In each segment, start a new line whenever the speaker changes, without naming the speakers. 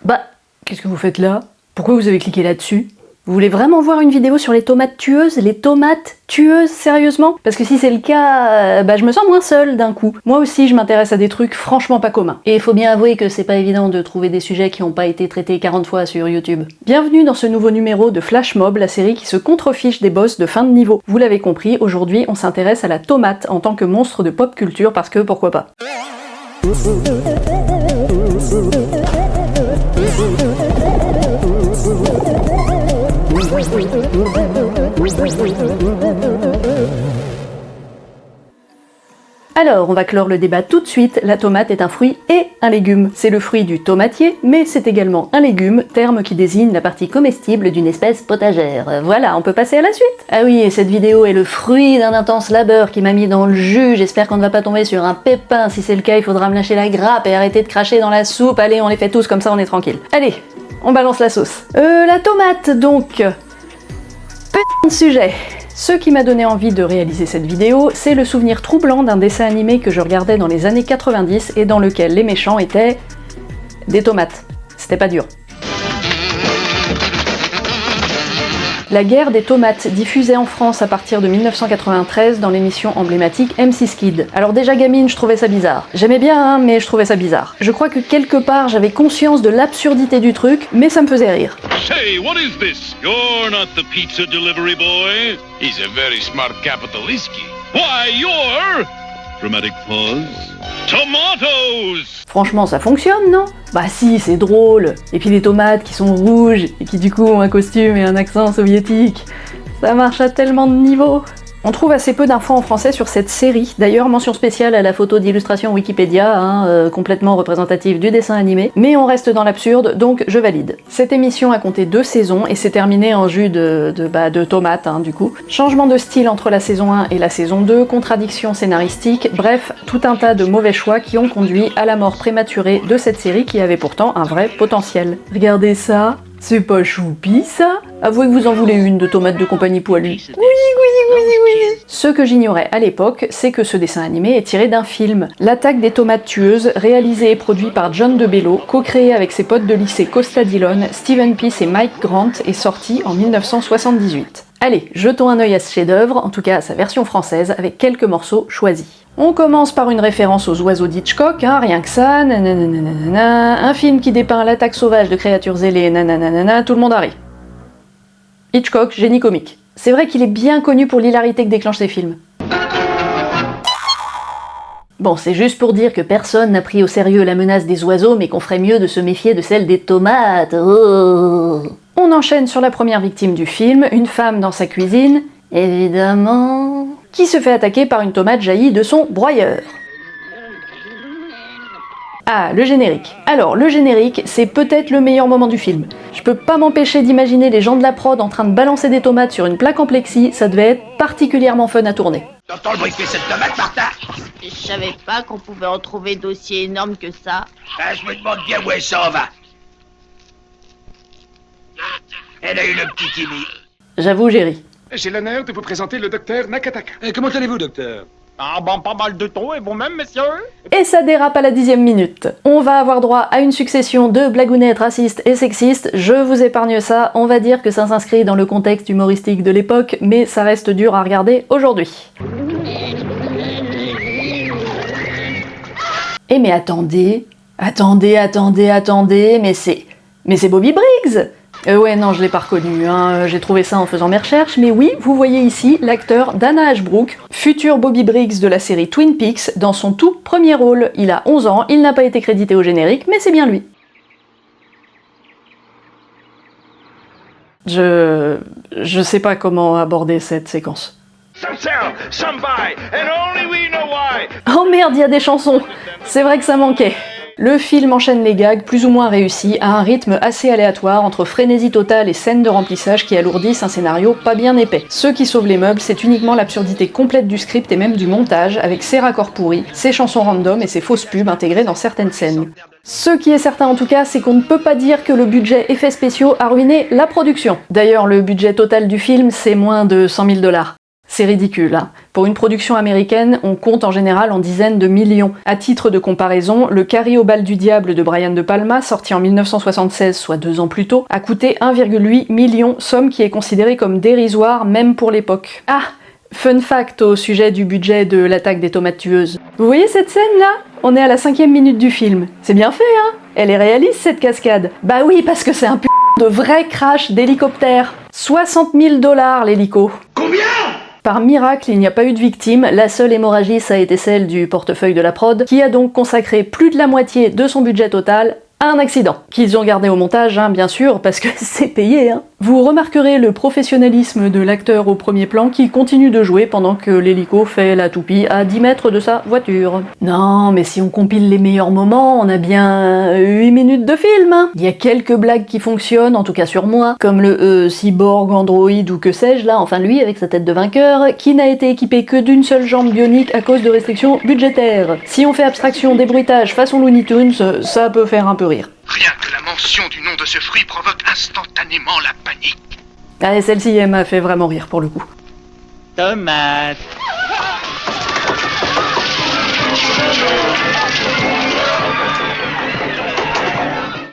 Bah, qu'est-ce que vous faites là? Pourquoi vous avez cliqué là-dessus? Vous voulez vraiment voir une vidéo sur les tomates tueuses? Les tomates tueuses, sérieusement? Parce que si c'est le cas, je me sens moins seule d'un coup. Moi aussi, je m'intéresse à des trucs franchement pas communs. Et il faut bien avouer que c'est pas évident de trouver des sujets qui n'ont pas été traités 40 fois sur YouTube. Bienvenue dans ce nouveau numéro de Flash Mob, la série qui se contrefiche des boss de fin de niveau. Vous l'avez compris, aujourd'hui, on s'intéresse à la tomate en tant que monstre de pop culture parce que pourquoi pas. Alors, on va clore le débat tout de suite, la tomate est un fruit et un légume. C'est le fruit du tomatier, mais c'est également un légume, terme qui désigne la partie comestible d'une espèce potagère. Voilà, on peut passer à la suite. Ah oui, et cette vidéo est le fruit d'un intense labeur qui m'a mis dans le jus, j'espère qu'on ne va pas tomber sur un pépin. Si c'est le cas, il faudra me lâcher la grappe et arrêter de cracher dans la soupe. Allez, on les fait tous, comme ça on est tranquille. Allez, on balance la sauce. La tomate, donc. Putain de sujet. Ce qui m'a donné envie de réaliser cette vidéo, c'est le souvenir troublant d'un dessin animé que je regardais dans les années 90 et dans lequel les méchants étaient des tomates. C'était pas dur. La guerre des tomates, diffusée en France à partir de 1993 dans l'émission emblématique M6 Kid. Alors déjà gamine, je trouvais ça bizarre. J'aimais bien, hein, mais je trouvais ça bizarre. Je crois que quelque part, j'avais conscience de l'absurdité du truc, mais ça me faisait rire.
Say, what is this? You're not the pizza delivery boy. He's a very smart capitalist. Why, you're... Dramatic pause. Tomatoes!
Franchement, ça fonctionne, non? Bah si, c'est drôle. Et puis les tomates qui sont rouges, et qui du coup ont un costume et un accent soviétique. Ça marche à tellement de niveaux. On trouve assez peu d'infos en français sur cette série. D'ailleurs, mention spéciale à la photo d'illustration Wikipédia, complètement représentative du dessin animé. Mais on reste dans l'absurde, donc je valide. Cette émission a compté 2 saisons et s'est terminée en jus de tomates, du coup. Changement de style entre la saison 1 et la saison 2, contradictions scénaristiques, bref, tout un tas de mauvais choix qui ont conduit à la mort prématurée de cette série qui avait pourtant un vrai potentiel. Regardez ça. C'est pas choupi, ça? Avouez que vous en voulez une de tomates de compagnie poilue. Oui. Ce que j'ignorais à l'époque, c'est que ce dessin animé est tiré d'un film. L'attaque des tomates tueuses, réalisé et produit par John DeBello, co-créé avec ses potes de lycée Costa Dillon, Steven Peace et Mike Grant, est sorti en 1978. Allez, jetons un œil à ce chef-d'œuvre, en tout cas à sa version française, avec quelques morceaux choisis. On commence par une référence aux oiseaux d'Hitchcock, rien que ça, nanana, un film qui dépeint l'attaque sauvage de créatures ailées, nanana, tout le monde a ri. Hitchcock, génie comique. C'est vrai qu'il est bien connu pour l'hilarité que déclenchent ses films. Bon, c'est juste pour dire que personne n'a pris au sérieux la menace des oiseaux, mais qu'on ferait mieux de se méfier de celle des tomates. Oh. On enchaîne sur la première victime du film, une femme dans sa cuisine, évidemment, qui se fait attaquer par une tomate jaillie de son broyeur. Ah, le générique. Alors, le générique, c'est peut-être le meilleur moment du film. Je peux pas m'empêcher d'imaginer les gens de la prod en train de balancer des tomates sur une plaque en plexi, ça devait être particulièrement fun à tourner.
T'entends le bruit que fait cette tomate, Martha?
Je savais pas qu'on pouvait en trouver d'aussi énormes que ça.
Je me demande bien où elle s'en va. Elle a eu le petit Kimi.
J'avoue, j'ai ri.
J'ai l'honneur de vous présenter le docteur Nakataka.
Comment allez-vous, docteur?
Ah bon, pas mal de temps, et vous-même, messieurs?
Et ça dérape à la 10e minute. On va avoir droit à une succession de blagounettes racistes et sexistes, je vous épargne ça, on va dire que ça s'inscrit dans le contexte humoristique de l'époque, mais ça reste dur à regarder aujourd'hui. Eh mais attendez, mais c'est Bobby Briggs! Ouais, non, je l'ai pas reconnu, j'ai trouvé ça en faisant mes recherches, mais oui, vous voyez ici l'acteur Dana Ashbrook, futur Bobby Briggs de la série Twin Peaks, dans son tout premier rôle. Il a 11 ans, il n'a pas été crédité au générique, mais c'est bien lui. Je sais pas comment aborder cette séquence. Oh merde, il y a des chansons! C'est vrai que ça manquait. Le film enchaîne les gags plus ou moins réussis à un rythme assez aléatoire entre frénésie totale et scènes de remplissage qui alourdissent un scénario pas bien épais. Ce qui sauve les meubles, c'est uniquement l'absurdité complète du script et même du montage, avec ses raccords pourris, ses chansons random et ses fausses pubs intégrées dans certaines scènes. Ce qui est certain en tout cas, c'est qu'on ne peut pas dire que le budget effets spéciaux a ruiné la production. D'ailleurs, le budget total du film, c'est moins de 100 000 $. C'est ridicule, hein. Pour une production américaine, on compte en général en dizaines de millions. À titre de comparaison, le Carré au bal du diable de Brian De Palma, sorti en 1976, soit 2 ans plus tôt, a coûté 1,8 million, somme qui est considérée comme dérisoire même pour l'époque. Ah, fun fact au sujet du budget de l'attaque des tomates tueuses. Vous voyez cette scène-là ? On est à la 5e minute du film. C'est bien fait, hein ? Elle est réaliste, cette cascade. Bah oui, parce que c'est un de vrai crash d'hélicoptère. 60 000 $ l'hélico.
Combien?
Par miracle, il n'y a pas eu de victime, la seule hémorragie ça a été celle du portefeuille de la prod, qui a donc consacré plus de la moitié de son budget total à un accident, qu'ils ont gardé au montage, hein, bien sûr, parce que c'est payé, hein. Vous remarquerez le professionnalisme de l'acteur au premier plan qui continue de jouer pendant que l'hélico fait la toupie à 10 mètres de sa voiture. Non, mais si on compile les meilleurs moments, on a bien 8 minutes de film, hein. Il y a quelques blagues qui fonctionnent, en tout cas sur moi, comme le cyborg, androïde ou que sais-je là, enfin lui avec sa tête de vainqueur, qui n'a été équipé que d'une seule jambe bionique à cause de restrictions budgétaires. Si on fait abstraction des bruitages façon Looney Tunes, ça peut faire un peu rire.
Rien que la mention du nom de ce fruit provoque instantanément la panique.
Allez, celle-ci, elle m'a fait vraiment rire pour le coup.
Tomate.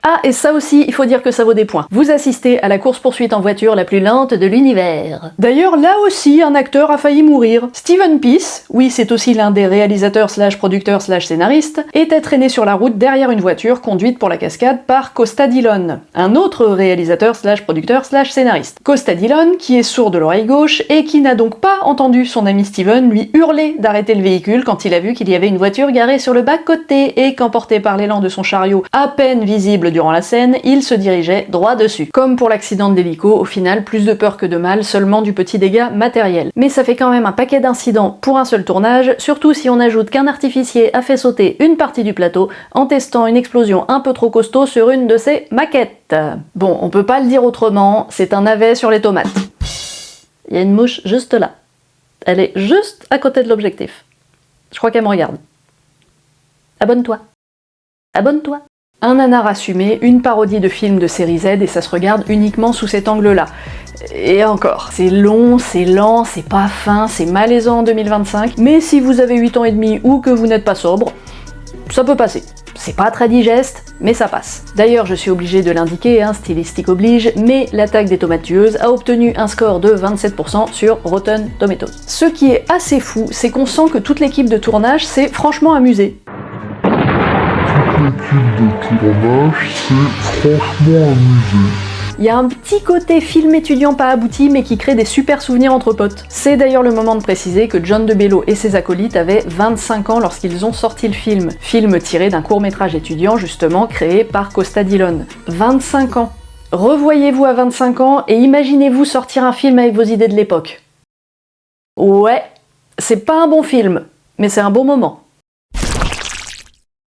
Ah, et ça aussi, il faut dire que ça vaut des points. Vous assistez à la course-poursuite en voiture la plus lente de l'univers. D'ailleurs, là aussi, un acteur a failli mourir. Steven Peace, oui, c'est aussi l'un des réalisateurs / producteurs / scénaristes, était traîné sur la route derrière une voiture conduite pour la cascade par Costa Dillon, un autre réalisateur / producteur / scénariste. Costa Dillon, qui est sourd de l'oreille gauche et qui n'a donc pas entendu son ami Steven lui hurler d'arrêter le véhicule quand il a vu qu'il y avait une voiture garée sur le bas-côté et qu'emporté par l'élan de son chariot à peine visible durant la scène, il se dirigeait droit dessus. Comme pour l'accident de l'hélico, au final, plus de peur que de mal, seulement du petit dégât matériel. Mais ça fait quand même un paquet d'incidents pour un seul tournage, surtout si on ajoute qu'un artificier a fait sauter une partie du plateau en testant une explosion un peu trop costaud sur une de ses maquettes. Bon, on peut pas le dire autrement, c'est un navet sur les tomates. Il y a une mouche juste là. Elle est juste à côté de l'objectif. Je crois qu'elle me regarde. Abonne-toi. Abonne-toi. Un nanar assumé, une parodie de film de série Z et ça se regarde uniquement sous cet angle-là. Et encore, c'est long, c'est lent, c'est pas fin, c'est malaisant en 2025, mais si vous avez 8 ans et demi ou que vous n'êtes pas sobre, ça peut passer. C'est pas très digeste, mais ça passe. D'ailleurs, je suis obligée de l'indiquer, hein, stylistique oblige, mais l'attaque des tomates tueuses a obtenu un score de 27% sur Rotten Tomatoes. Ce qui est assez fou, c'est qu'on sent que toute l'équipe de tournage s'est franchement amusée. Il y a un petit côté film étudiant pas abouti mais qui crée des super souvenirs entre potes. C'est d'ailleurs le moment de préciser que John DeBello et ses acolytes avaient 25 ans lorsqu'ils ont sorti le film. Film tiré d'un court-métrage étudiant justement créé par Costa Dillon. 25 ans. Revoyez-vous à 25 ans et imaginez-vous sortir un film avec vos idées de l'époque. Ouais, c'est pas un bon film, mais c'est un bon moment.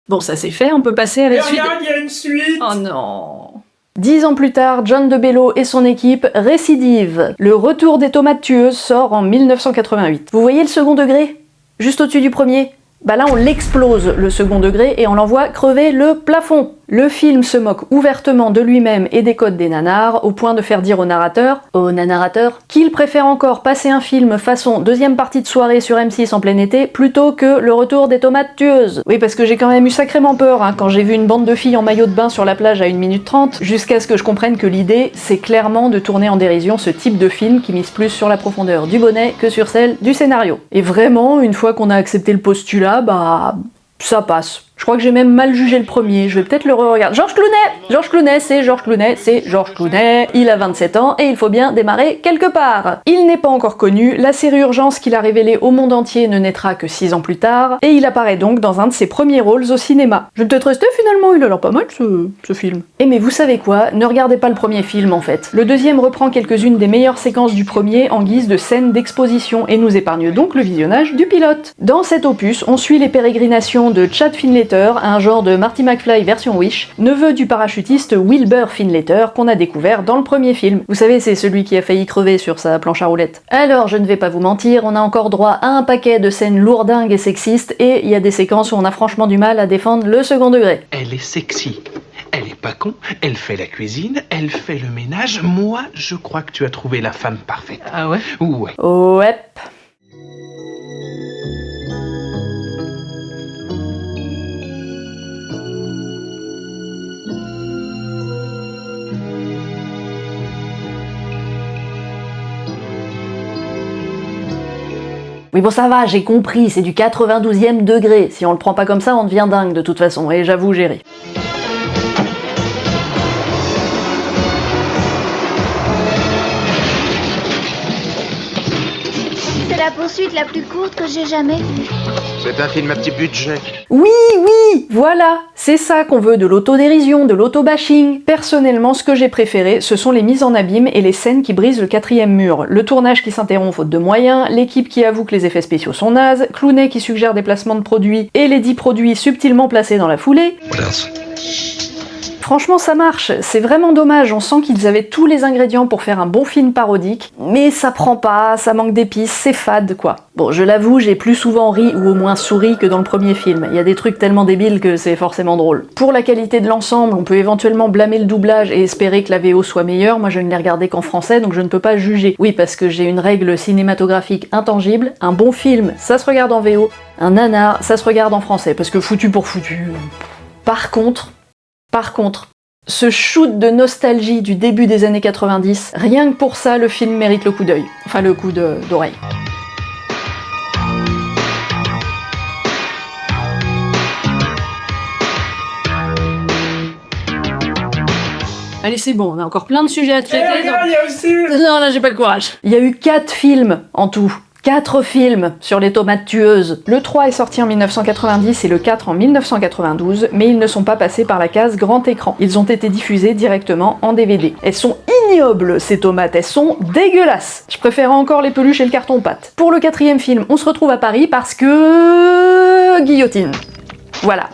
Bon, ça c'est fait, on peut passer à la suite.
Regarde, il y a une suite.
Oh non. 10 ans plus tard, John DeBello et son équipe récidivent. Le retour des tomates tueuses sort en 1988. Vous voyez le second degré ? Juste au-dessus du premier ? Bah là on l'explose, le second degré, et on l'envoie crever le plafond. Le film se moque ouvertement de lui-même et des codes des nanars, au point de faire dire au narrateur, qu'il préfère encore passer un film façon deuxième partie de soirée sur M6 en plein été, plutôt que le retour des tomates tueuses. Oui, parce que j'ai quand même eu sacrément peur, hein, quand j'ai vu une bande de filles en maillot de bain sur la plage à 1 minute 30, jusqu'à ce que je comprenne que l'idée, c'est clairement de tourner en dérision ce type de film qui mise plus sur la profondeur du bonnet que sur celle du scénario. Et vraiment, une fois qu'on a accepté le postulat, bah, ça passe. Je crois que j'ai même mal jugé le premier, je vais peut-être le re-regarder. Georges Clooney, c'est Georges Clooney, il a 27 ans et il faut bien démarrer quelque part. Il n'est pas encore connu, la série Urgence qu'il a révélée au monde entier ne naîtra que 6 ans plus tard, et il apparaît donc dans un de ses premiers rôles au cinéma. Je vais peut-être rester finalement, il a l'air pas mal ce film. Et mais vous savez quoi, ne regardez pas le premier film en fait. Le deuxième reprend quelques-unes des meilleures séquences du premier en guise de scène d'exposition et nous épargne donc le visionnage du pilote. Dans cet opus, on suit les pérégrinations de Chad Finlater, un genre de Marty McFly version Wish, neveu du parachutiste Wilbur Finlater qu'on a découvert dans le premier film. Vous savez, c'est celui qui a failli crever sur sa planche à roulettes. Alors, je ne vais pas vous mentir, on a encore droit à un paquet de scènes lourdingues et sexistes, et il y a des séquences où on a franchement du mal à défendre le second degré.
Elle est sexy. Elle est pas con, elle fait la cuisine, elle fait le ménage. Moi, je crois que tu as trouvé la femme parfaite.
Ah ouais?
Ouais.
Ouais. Oui bon ça va, j'ai compris, c'est du 92e degré. Si on le prend pas comme ça, on devient dingue de toute façon, et j'avoue, j'ai ri.
C'est la poursuite la plus courte que j'ai jamais vue.
C'est un film à petit budget.
Oui, voilà, c'est ça qu'on veut, de l'autodérision, de l'auto-bashing. Personnellement, ce que j'ai préféré, ce sont les mises en abîme et les scènes qui brisent le 4e mur. Le tournage qui s'interrompt faute de moyens, l'équipe qui avoue que les effets spéciaux sont nazes, Clooney qui suggère des placements de produits et les 10 produits subtilement placés dans la foulée. Franchement, ça marche, c'est vraiment dommage, on sent qu'ils avaient tous les ingrédients pour faire un bon film parodique, mais ça prend pas, ça manque d'épices, c'est fade quoi. Bon, je l'avoue, j'ai plus souvent ri ou au moins souri que dans le premier film, il y a des trucs tellement débiles que c'est forcément drôle. Pour la qualité de l'ensemble, on peut éventuellement blâmer le doublage et espérer que la VO soit meilleure, moi je ne l'ai regardé qu'en français donc je ne peux pas juger. Oui, parce que j'ai une règle cinématographique intangible, un bon film, ça se regarde en VO, un nanar, ça se regarde en français, parce que foutu pour foutu. Par contre, ce shoot de nostalgie du début des années 90, rien que pour ça, le film mérite le coup d'œil. Enfin, le coup d'oreille. Allez, c'est bon, on a encore plein de sujets à traiter. Non, là, j'ai pas le courage. Il y a eu 4 films en tout. 4 films sur les tomates tueuses. Le 3 est sorti en 1990 et le 4 en 1992, mais ils ne sont pas passés par la case grand écran. Ils ont été diffusés directement en DVD. Elles sont ignobles, ces tomates, elles sont dégueulasses. Je préfère encore les peluches et le carton-pâte. Pour le 4e film, on se retrouve à Paris parce que... guillotine. Voilà.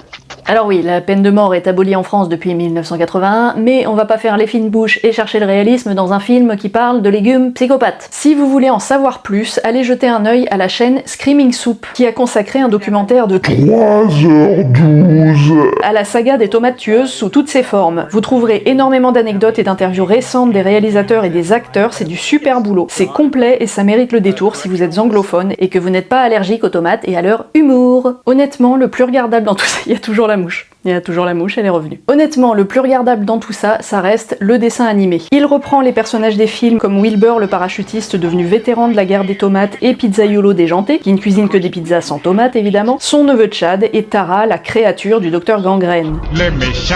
Alors oui, la peine de mort est abolie en France depuis 1981, mais on va pas faire les fines bouches et chercher le réalisme dans un film qui parle de légumes psychopathes. Si vous voulez en savoir plus, allez jeter un œil à la chaîne Screaming Soup, qui a consacré un documentaire de 3h12 à la saga des tomates tueuses sous toutes ses formes. Vous trouverez énormément d'anecdotes et d'interviews récentes des réalisateurs et des acteurs, c'est du super boulot. C'est complet et ça mérite le détour si vous êtes anglophone et que vous n'êtes pas allergique aux tomates et à leur humour. Honnêtement, le plus regardable dans tout ça, il y a toujours la mouche. Il y a toujours la mouche, elle est revenue. Honnêtement, le plus regardable dans tout ça, ça reste le dessin animé. Il reprend les personnages des films comme Wilbur le parachutiste devenu vétéran de la guerre des tomates et Pizzaiolo déjanté, qui ne cuisine que des pizzas sans tomates évidemment, son neveu Chad et Tara, la créature du docteur Gangrène.
Les méchants.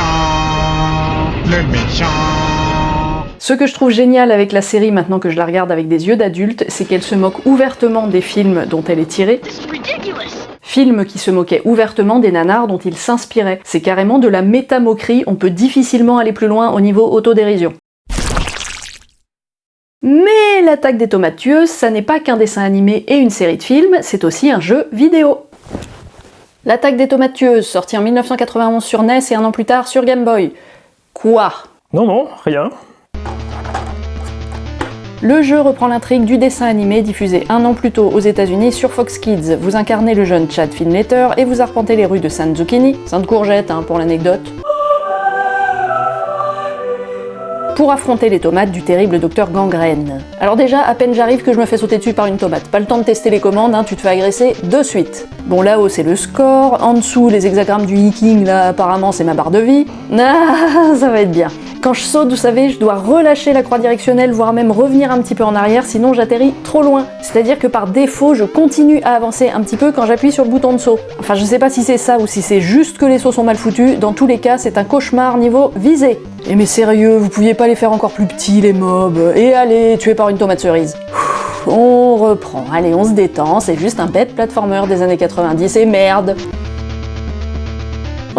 Ce que je trouve génial avec la série maintenant que je la regarde avec des yeux d'adulte, c'est qu'elle se moque ouvertement des films dont elle est tirée. Film qui se moquait ouvertement des nanars dont il s'inspirait. C'est carrément de la métamoquerie, on peut difficilement aller plus loin au niveau autodérision. Mais l'attaque des tomates tueuses, ça n'est pas qu'un dessin animé et une série de films, c'est aussi un jeu vidéo. L'attaque des tomates tueuses, sorti en 1991 sur NES et un an plus tard sur Game Boy. Quoi ?
Non, rien.
Le jeu reprend l'intrigue du dessin animé diffusé un an plus tôt aux États-Unis sur Fox Kids. Vous incarnez le jeune Chad Finlater et vous arpentez les rues de Sainte Zucchini, Sainte Courgette pour l'anecdote, pour affronter les tomates du terrible docteur Gangrène. Alors déjà, à peine j'arrive que je me fais sauter dessus par une tomate. Pas le temps de tester les commandes, tu te fais agresser de suite. Bon, là-haut c'est le score, en dessous les hexagrammes du hiking, là apparemment c'est ma barre de vie. Ah, ça va être bien. Quand je saute, vous savez, je dois relâcher la croix directionnelle, voire même revenir un petit peu en arrière, sinon j'atterris trop loin. C'est-à-dire que par défaut, je continue à avancer un petit peu quand j'appuie sur le bouton de saut. Enfin, je sais pas si c'est ça ou si c'est juste que les sauts sont mal foutus, dans tous les cas, c'est un cauchemar niveau visée. Et mais sérieux, vous pouviez pas les faire encore plus petits, les mobs, et allez, tués par une tomate cerise. On reprend, allez, on se détend, c'est juste un bête platformer des années 90, et merde.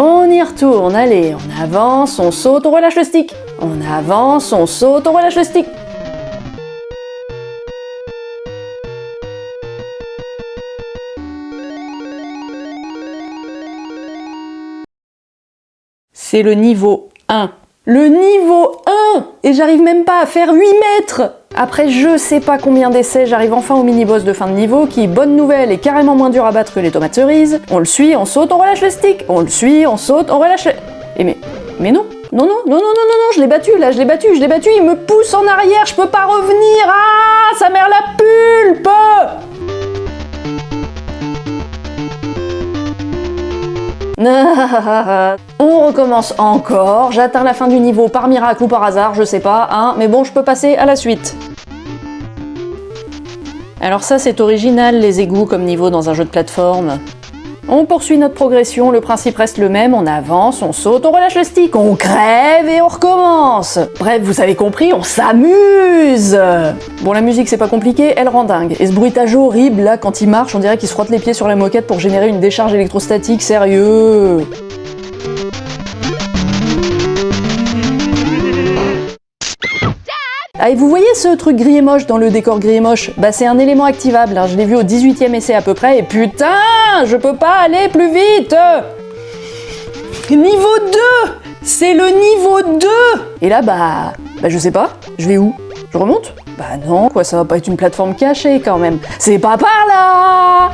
On y retourne, allez, on avance, on saute, on relâche le stick. On avance, on saute, on relâche le stick. C'est le niveau 1. Le niveau 1 ! Et j'arrive même pas à faire 8 mètres! Après je sais pas combien d'essais, j'arrive enfin au mini-boss de fin de niveau qui, bonne nouvelle, est carrément moins dur à battre que les tomates cerises. On le suit, on saute, on relâche le stick. On le suit, on saute, on relâche le... Et mais non. Non, je l'ai battu, là, je l'ai battu, il me pousse en arrière, je peux pas revenir. Ah, sa mère la pulpe! On recommence encore, j'atteins la fin du niveau par miracle ou par hasard, je sais pas, mais bon, je peux passer à la suite. Alors ça c'est original les égouts comme niveau dans un jeu de plateforme. On poursuit notre progression, le principe reste le même, on avance, on saute, on relâche le stick, on crève et on recommence. Bref, vous avez compris, on s'amuse. Bon, la musique c'est pas compliqué, elle rend dingue. Et ce bruitage horrible là, quand il marche, on dirait qu'il se frotte les pieds sur la moquette pour générer une décharge électrostatique, sérieux. Ah, et vous voyez ce truc gris et moche dans le décor gris et moche? Bah c'est un élément activable, hein. Je l'ai vu au 18e essai à peu près, et putain, je peux pas aller plus vite. Niveau 2. C'est le niveau 2. Et là, bah je sais pas, je vais où? Je remonte? Bah non, quoi, ça va pas être une plateforme cachée quand même. C'est pas par là.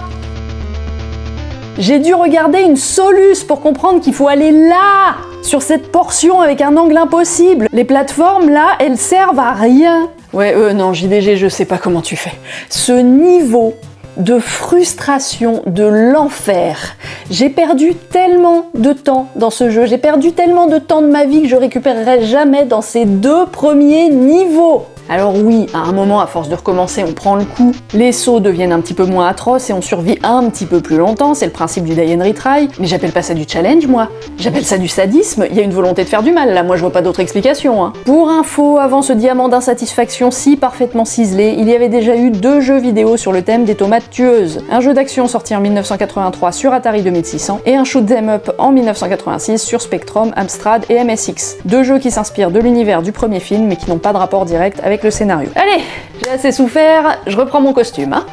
J'ai dû regarder une soluce pour comprendre qu'il faut aller là, sur cette portion avec un angle impossible. Les plateformes là, elles servent à rien. Ouais, non, JDG, je sais pas comment tu fais. Ce niveau de frustration, de l'enfer. J'ai perdu tellement de temps dans ce jeu, j'ai perdu tellement de temps de ma vie que je récupérerai jamais dans ces 2 premiers niveaux. Alors oui, à un moment, à force de recommencer, on prend le coup, les sauts deviennent un petit peu moins atroces et on survit un petit peu plus longtemps, c'est le principe du die and retry, mais j'appelle pas ça du challenge, moi. J'appelle ça du sadisme, il y a une volonté de faire du mal, là, moi je vois pas d'autre explication. Hein. Pour info, avant ce diamant d'insatisfaction si parfaitement ciselé, il y avait déjà eu 2 jeux vidéo sur le thème des tomates tueuses. Un jeu d'action sorti en 1983 sur Atari 2600 et un shoot 'em up en 1986 sur Spectrum, Amstrad et MSX. 2 jeux qui s'inspirent de l'univers du premier film mais qui n'ont pas de rapport direct avec le scénario. Allez, j'ai assez souffert, je reprends mon costume, hein.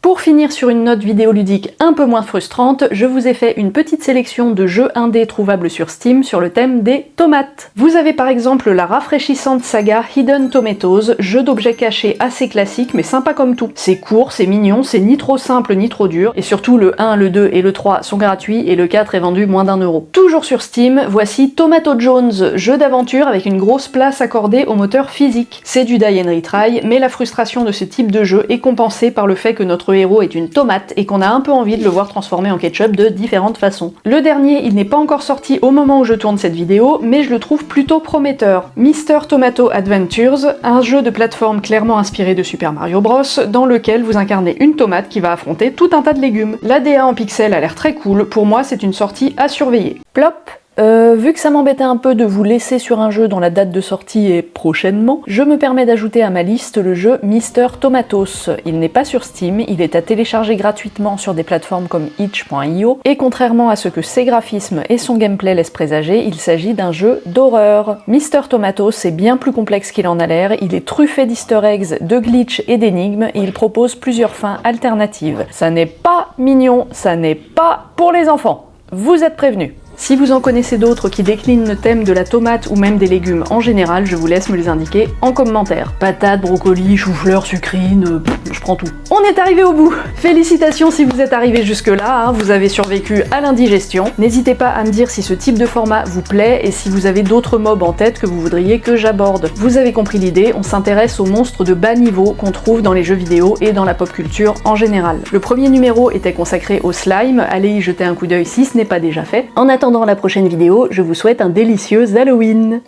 Pour finir sur une note vidéoludique un peu moins frustrante, je vous ai fait une petite sélection de jeux indés trouvables sur Steam sur le thème des tomates. Vous avez par exemple la rafraîchissante saga Hidden Tomatoes, jeu d'objets cachés assez classique mais sympa comme tout. C'est court, c'est mignon, c'est ni trop simple ni trop dur, et surtout le 1, le 2 et le 3 sont gratuits et le 4 est vendu moins d'1 euro. Toujours sur Steam, voici Tomato Jones, jeu d'aventure avec une grosse place accordée au moteur physique. C'est du die and retry, mais la frustration de ce type de jeu est compensée par le fait que notre héros est une tomate et qu'on a un peu envie de le voir transformé en ketchup de différentes façons. Le dernier, il n'est pas encore sorti au moment où je tourne cette vidéo, mais je le trouve plutôt prometteur. Mr. Tomato Adventures, un jeu de plateforme clairement inspiré de Super Mario Bros, dans lequel vous incarnez une tomate qui va affronter tout un tas de légumes. L'ADA en pixels a l'air très cool, pour moi c'est une sortie à surveiller. Plop. Vu que ça m'embêtait un peu de vous laisser sur un jeu dont la date de sortie est prochainement, je me permets d'ajouter à ma liste le jeu Mr. Tomatos. Il n'est pas sur Steam, il est à télécharger gratuitement sur des plateformes comme itch.io, et contrairement à ce que ses graphismes et son gameplay laissent présager, il s'agit d'un jeu d'horreur. Mr. Tomatos est bien plus complexe qu'il en a l'air, il est truffé d'easter eggs, de glitches et d'énigmes, et il propose plusieurs fins alternatives. Ça n'est pas mignon, ça n'est pas pour les enfants. Vous êtes prévenus. Si vous en connaissez d'autres qui déclinent le thème de la tomate ou même des légumes en général, je vous laisse me les indiquer en commentaire. Patates, brocolis, chou-fleur, sucrine, je prends tout. On est arrivé au bout. Félicitations si vous êtes arrivé jusque-là, hein, vous avez survécu à l'indigestion. N'hésitez pas à me dire si ce type de format vous plaît et si vous avez d'autres mobs en tête que vous voudriez que j'aborde. Vous avez compris l'idée, on s'intéresse aux monstres de bas niveau qu'on trouve dans les jeux vidéo et dans la pop culture en général. Le premier numéro était consacré au slime, allez y jeter un coup d'œil si ce n'est pas déjà fait. En attendant la prochaine vidéo, je vous souhaite un délicieux Halloween.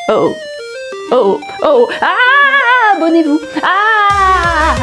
Oh oh oh oh, ah, abonnez-vous. Ah.